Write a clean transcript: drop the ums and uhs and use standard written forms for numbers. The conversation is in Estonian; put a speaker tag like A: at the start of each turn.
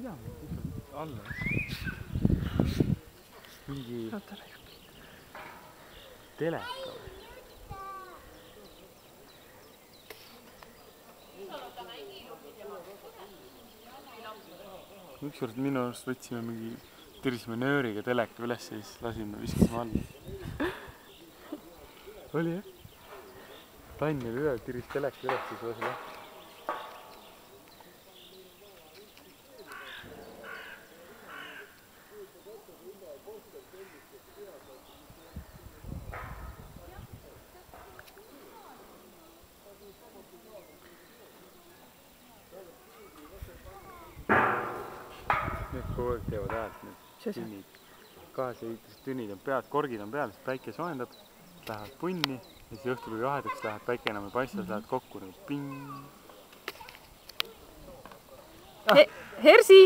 A: mida me alla? Mingi teleka või? Ükskord minu arust võtsime mingi, tirisime nööriga teleka üles ja siis lasime, viskasime alla. Oli jah? Tann oli üle, tiris teleka üles ja siis lasi lahti. Need kogu aeg teevad häält, need tünnid. Kaaseheitised tünnid on pead, korgid on peal, siis päike soojendab, lähevad punni ja siis õhtul kui jahedaks läheb, päike enam ei paista, lähevad kokku nagu ping.
B: Hersi!